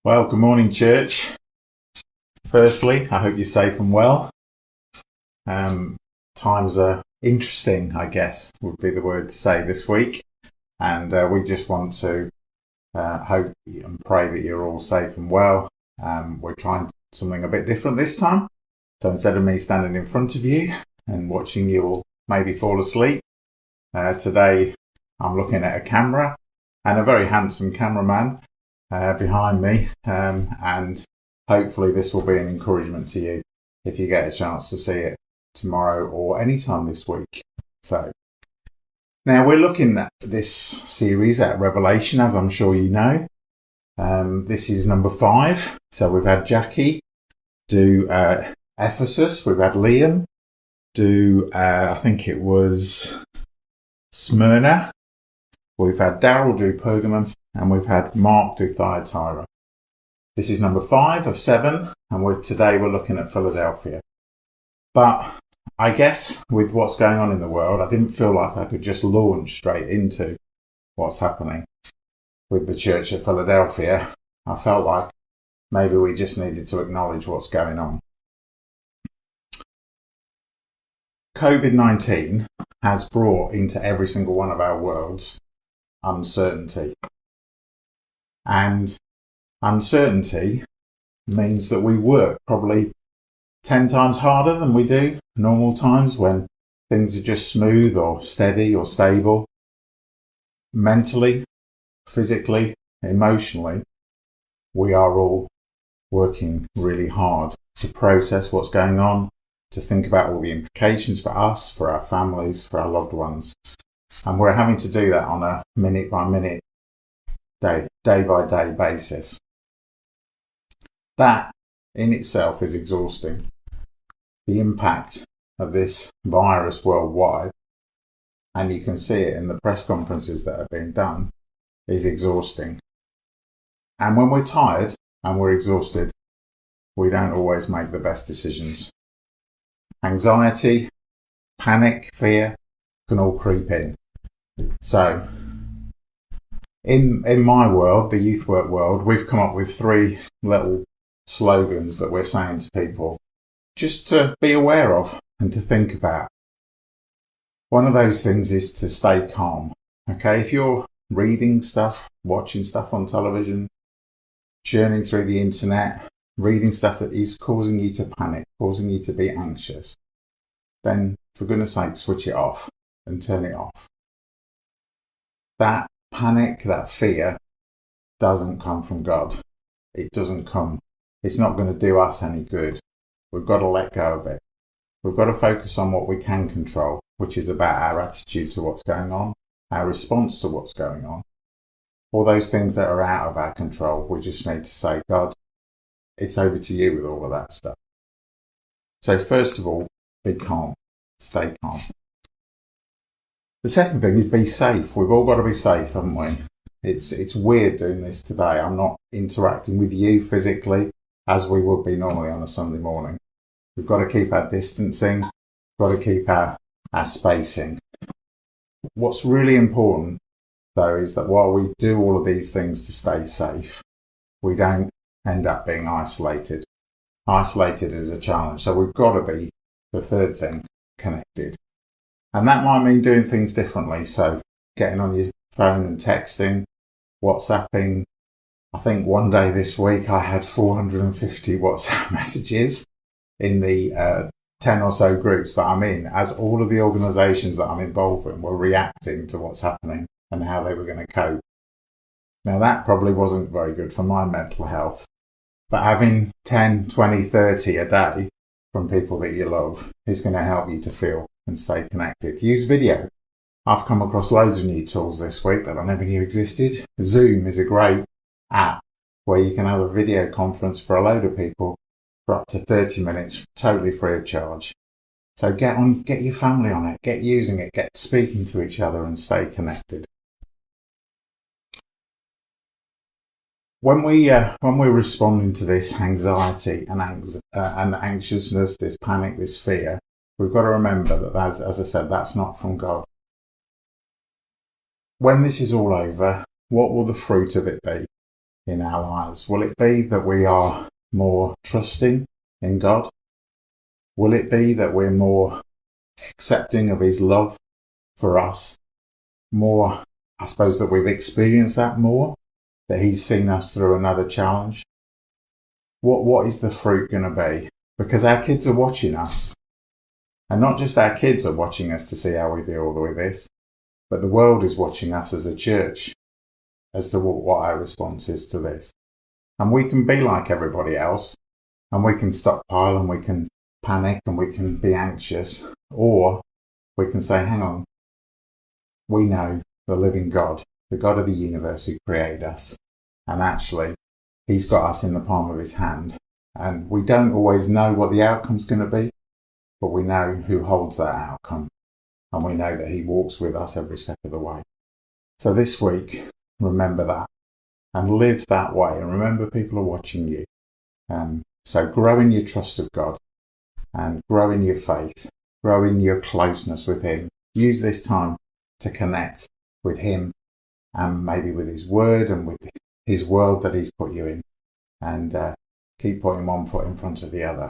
Well, good morning, church. Firstly, I hope you're safe and well. Times are interesting, I guess, would be the word to say this week. And we just want to hope and pray that you're all safe and well. We're trying something a bit different this time. So instead of me standing in front of you and watching you all maybe fall asleep, today I'm looking at a camera and a very handsome cameraman behind me, and hopefully this will be an encouragement to you if you get a chance to see it tomorrow or any time this week. So now we're looking at this series at Revelation, as I'm sure you know. This is number 5. So we've had Jackie do Ephesus, we've had Liam do I think it was Smyrna, we've had Daryl do Pergamum, and we've had Mark do Thyatira. This is number 5 of 7, and today we're looking at Philadelphia. But I guess with what's going on in the world, I didn't feel like I could just launch straight into what's happening with the church at Philadelphia. I felt like maybe we just needed to acknowledge what's going on. COVID-19 has brought into every single one of our worlds uncertainty. And uncertainty means that we work probably 10 times harder than we do normal times when things are just smooth or steady or stable. Mentally, physically, emotionally, we are all working really hard to process what's going on, to think about all the implications for us, for our families, for our loved ones. And we're having to do that on a minute by minute, day by day basis. That in itself is exhausting. The impact of this virus worldwide, and you can see it in the press conferences that are being done, is exhausting. And when we're tired and we're exhausted, we don't always make the best decisions. Anxiety, panic, fear can all creep in. So in my world, the youth work world, we've come up with 3 little slogans that we're saying to people just to be aware of and to think about. One of those things is to stay calm. Okay, if you're reading stuff, watching stuff on television, churning through the internet, reading stuff that is causing you to panic, causing you to be anxious, then for goodness sake, switch it off and turn it off. That panic, that fear doesn't come from God. It doesn't come. It's not going to do us any good. We've got to let go of it. We've got to focus on what we can control, which is about our attitude to what's going on, our response to what's going on. All those things that are out of our control, we just need to say, God, it's over to you with all of that stuff. So first of all, be calm. Stay calm. The second thing is be safe. We've all got to be safe, haven't we? It's weird doing this today. I'm not interacting with you physically as we would be normally on a Sunday morning. We've got to keep our distancing. We've got to keep our spacing. What's really important, though, is that while we do all of these things to stay safe, we don't end up being isolated. Isolated is a challenge. So we've got to be, the third thing, connected. And that might mean doing things differently. So getting on your phone and texting, WhatsApping. I think one day this week I had 450 WhatsApp messages in the 10 or so groups that I'm in, as all of the organisations that I'm involved in were reacting to what's happening and how they were going to cope. Now that probably wasn't very good for my mental health, but having 10, 20, 30 a day from people that you love is going to help you to feel and stay connected. Use video. I've come across loads of new tools this week that I never knew existed. Zoom is a great app where you can have a video conference for a load of people for up to 30 minutes, totally free of charge. So get your family on it, get using it, get speaking to each other and stay connected. When we're responding to this anxiety and anxiousness, this panic, this fear, we've got to remember that, as I said, that's not from God. When this is all over, what will the fruit of it be? in our lives? Will it be that we are more trusting in God? Will it be that we're more accepting of his love for us? More, I suppose, that we've experienced that more, that he's seen us through another challenge? What is the fruit going to be? Because our kids are watching us. And not just our kids are watching us to see how we deal with this, but the world is watching us as a church as to what our response is to this. And we can be like everybody else, and we can stockpile and we can panic and we can be anxious, or we can say, hang on, we know the living God, the God of the universe who created us, and actually he's got us in the palm of his hand. And we don't always know what the outcome's going to be, but we know who holds that outcome, and we know that he walks with us every step of the way. So this week, remember that and live that way, and remember people are watching you. So grow in your trust of God and grow in your faith, grow in your closeness with him. Use this time to connect with him and maybe with his word and with his world that he's put you in, and keep putting one foot in front of the other.